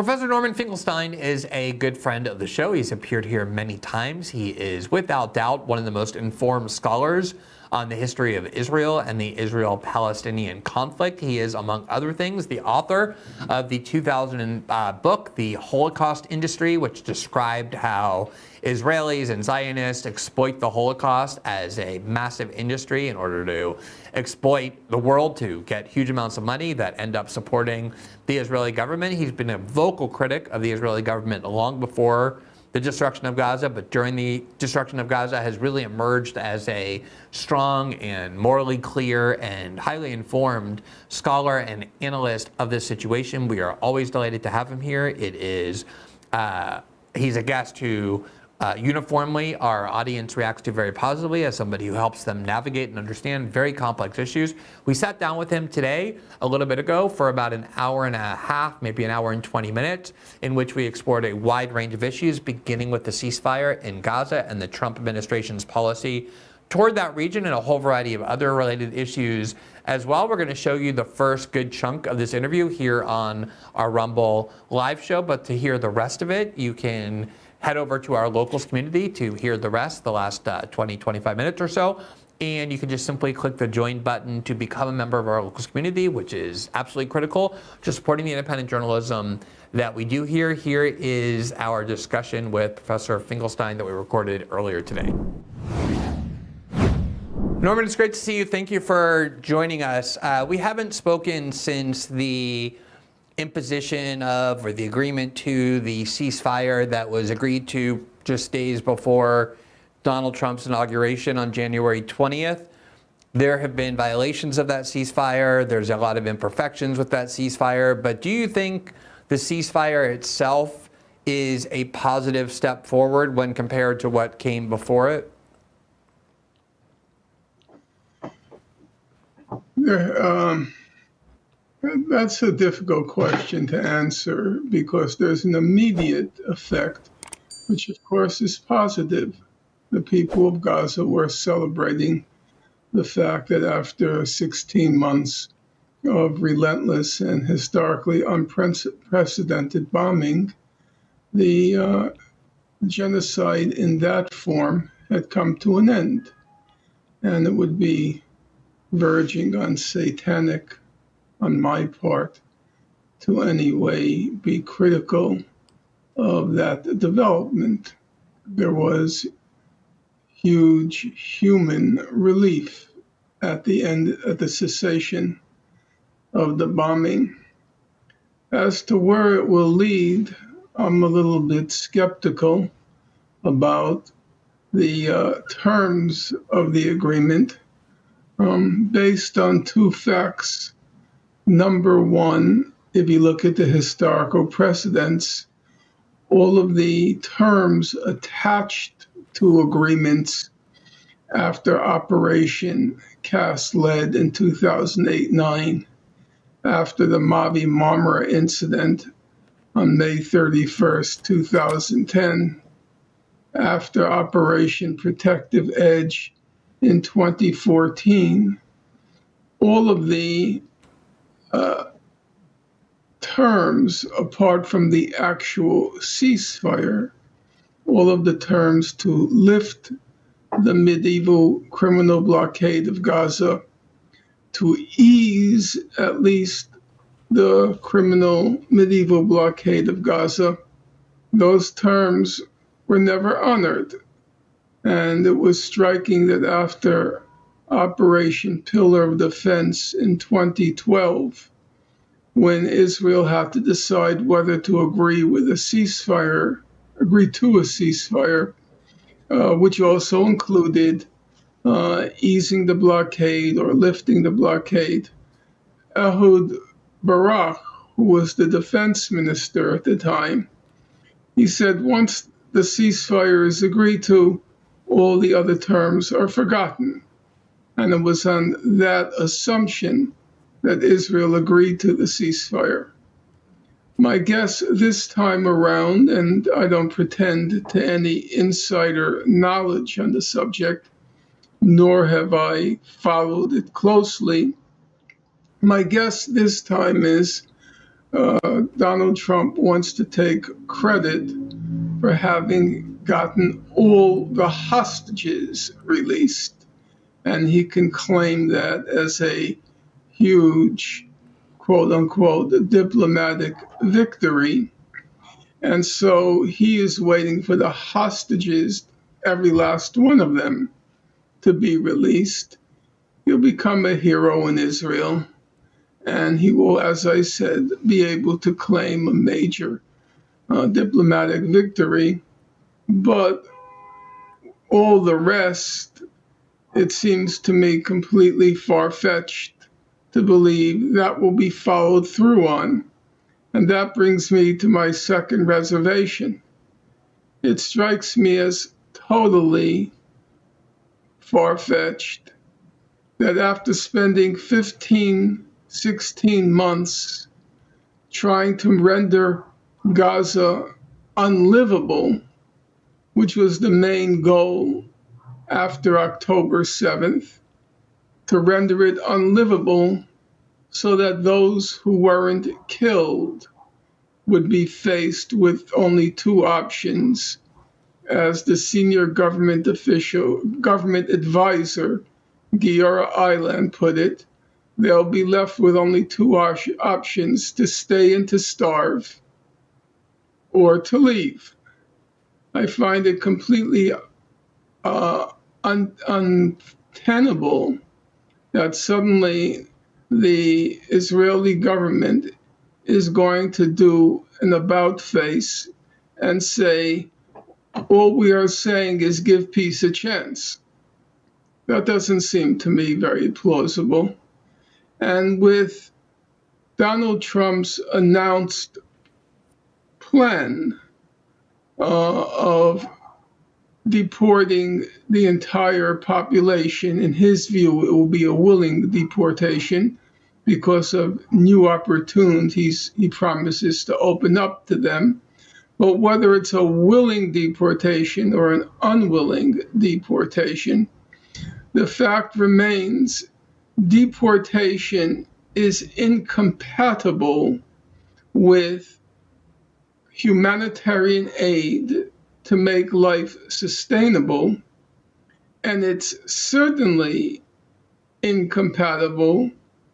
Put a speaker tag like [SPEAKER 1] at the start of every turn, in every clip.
[SPEAKER 1] Professor Norman Finkelstein is a good friend of the show. He's appeared here many times. He is, without doubt, one of the most informed scholars on the history of Israel and the Israel-Palestinian conflict. He is, among other things, the author of the 2000 book, The Holocaust Industry, which described how Israelis and Zionists exploit the Holocaust as a massive industry in order to exploit the world to get huge amounts of money that end up supporting the Israeli government. He's been a vocal critic of the Israeli government long before the destruction of Gaza, but during the destruction of Gaza has really emerged as a strong and morally clear and highly informed scholar and analyst of this situation. We are always delighted to have him here. He's a guest who uniformly our audience reacts to very positively as somebody who helps them navigate and understand very complex issues. We sat down with him today, a little bit ago, for about an hour and a half, maybe an hour and 20 minutes, in which we explored a wide range of issues, beginning with the ceasefire in Gaza and the Trump administration's policy toward that region and a whole variety of other related issues as well. We're going to show you the first good chunk of this interview here on our Rumble live show, but to hear the rest of it, you can head over to our locals community to hear the rest, the last 20, 25 minutes or so. And you can just simply click the join button to become a member of our locals community, which is absolutely critical to supporting the independent journalism that we do here. Here is our discussion with Professor Finkelstein that we recorded earlier today. Norman, it's great to see you. Thank you for joining us. We haven't spoken since the imposition of, or the agreement to, the ceasefire that was agreed to just days before Donald Trump's inauguration on January 20th. There have been violations of that ceasefire. There's a lot of imperfections with that ceasefire. But do you think the ceasefire itself is a positive step forward when compared to what came before it?
[SPEAKER 2] That's a difficult question to answer because there's an immediate effect, which of course is positive. The people of Gaza were celebrating the fact that after 16 months of relentless and historically unprecedented bombing, the genocide in that form had come to an end. And it would be verging on satanic on my part to anyway be critical of that development. There was huge human relief at the end, at the cessation of the bombing. As to where it will lead, I'm a little bit skeptical about the terms of the agreement based on two facts. Number one, if you look at the historical precedents, all of the terms attached to agreements after Operation Cast Lead in 2008-9, after the Mavi Marmara incident on May 31st, 2010, after Operation Protective Edge in 2014, all of the terms, apart from the actual ceasefire, all of the terms to lift the medieval criminal blockade of Gaza, to ease at least the criminal medieval blockade of Gaza, those terms were never honored. And it was striking that after Operation Pillar of Defense in 2012, when Israel had to decide whether to agree to a ceasefire, which also included easing the blockade or lifting the blockade, Ehud Barak, who was the defense minister at the time, he said once the ceasefire is agreed to, all the other terms are forgotten. And it was on that assumption that Israel agreed to the ceasefire. My guess this time around, and I don't pretend to any insider knowledge on the subject, nor have I followed it closely, my guess this time is Donald Trump wants to take credit for having gotten all the hostages released. And he can claim that as a huge, quote unquote, diplomatic victory. And so he is waiting for the hostages, every last one of them, to be released. He'll become a hero in Israel. And he will, as I said, be able to claim a major diplomatic victory. But all the rest, it seems to me completely far-fetched to believe that will be followed through on. And that brings me to my second reservation. It strikes me as totally far-fetched that after spending 15, 16 months trying to render Gaza unlivable, which was the main goal after October 7th, to render it unlivable so that those who weren't killed would be faced with only two options. As the senior government advisor, Giora Eiland, put it, they'll be left with only two options: to stay and to starve, or to leave. I find it completely untenable that suddenly the Israeli government is going to do an about face and say, all we are saying is give peace a chance. That doesn't seem to me very plausible. And with Donald Trump's announced plan of deporting the entire population, in his view, it will be a willing deportation because of new opportunities he promises to open up to them. But whether it's a willing deportation or an unwilling deportation, the fact remains deportation is incompatible with humanitarian aid to make life sustainable, and it's certainly incompatible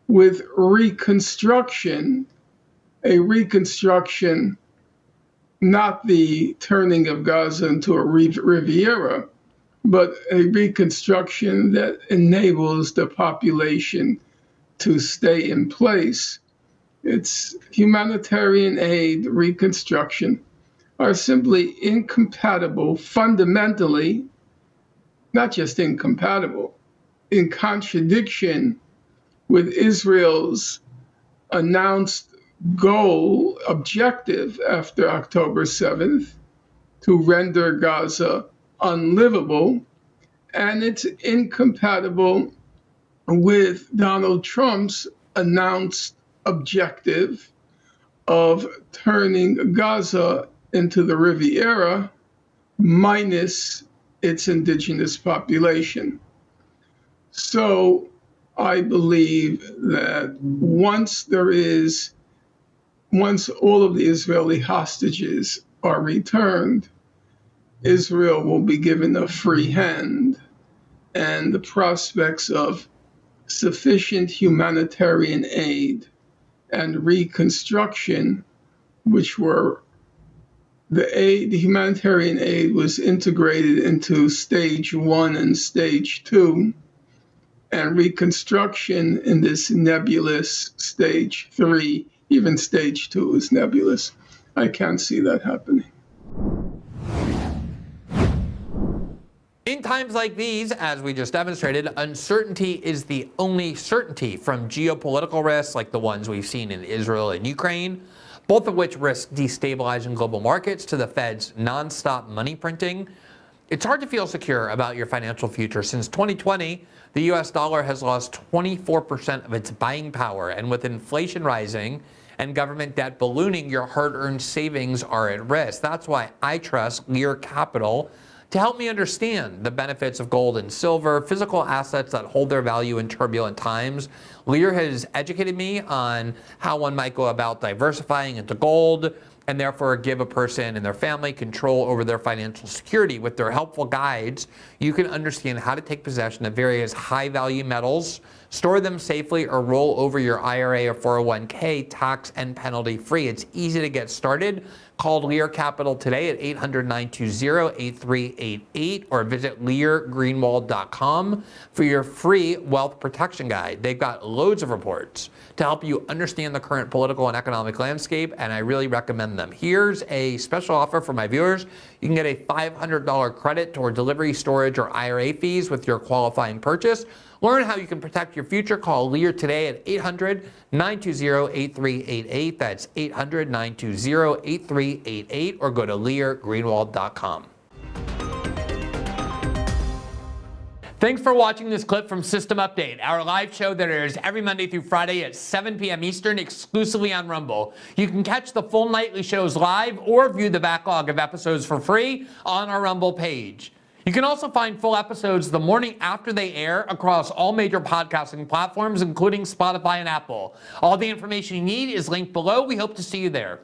[SPEAKER 2] with reconstruction, a reconstruction, not the turning of Gaza into a Riviera, but a reconstruction that enables the population to stay in place. It's humanitarian aid, reconstruction are simply incompatible fundamentally, not just incompatible, in contradiction with Israel's announced goal, objective after October 7th, to render Gaza unlivable, and it's incompatible with Donald Trump's announced objective of turning Gaza into the Riviera minus its indigenous population. So I believe that once all of the Israeli hostages are returned, Israel will be given a free hand, and the prospects of sufficient humanitarian aid and reconstruction, which were the humanitarian aid was integrated into stage 1 and stage 2, and reconstruction in this nebulous stage 3, even stage 2 is nebulous. I can't see that happening.
[SPEAKER 1] In times like these, as we just demonstrated, uncertainty is the only certainty, from geopolitical risks like the ones we've seen in Israel and Ukraine, both of which risk destabilizing global markets, to the Fed's nonstop money printing. It's hard to feel secure about your financial future. Since 2020, the US dollar has lost 24% of its buying power, and with inflation rising and government debt ballooning, your hard-earned savings are at risk. That's why I trust Lear Capital to help me understand the benefits of gold and silver, physical assets that hold their value in turbulent times. Lear has educated me on how one might go about diversifying into gold and therefore give a person and their family control over their financial security. With their helpful guides, you can understand how to take possession of various high-value metals, store them safely, or roll over your IRA or 401k tax and penalty-free. It's easy to get started. Call Lear Capital today at 800-920-8388 or visit leargreenwald.com for your free wealth protection guide. They've got loads of reports to help you understand the current political and economic landscape, and I really recommend them. Here's a special offer for my viewers. You can get a $500 credit toward delivery, storage, or IRA fees with your qualifying purchase. Learn how you can protect your future. Call Lear today at 800-920-8388. That's 800-920-8388, or go to leargreenwald.com. Thanks for watching this clip from System Update, our live show that airs every Monday through Friday at 7 p.m. Eastern, exclusively on Rumble. You can catch the full nightly shows live or view the backlog of episodes for free on our Rumble page. You can also find full episodes the morning after they air across all major podcasting platforms, including Spotify and Apple. All the information you need is linked below. We hope to see you there.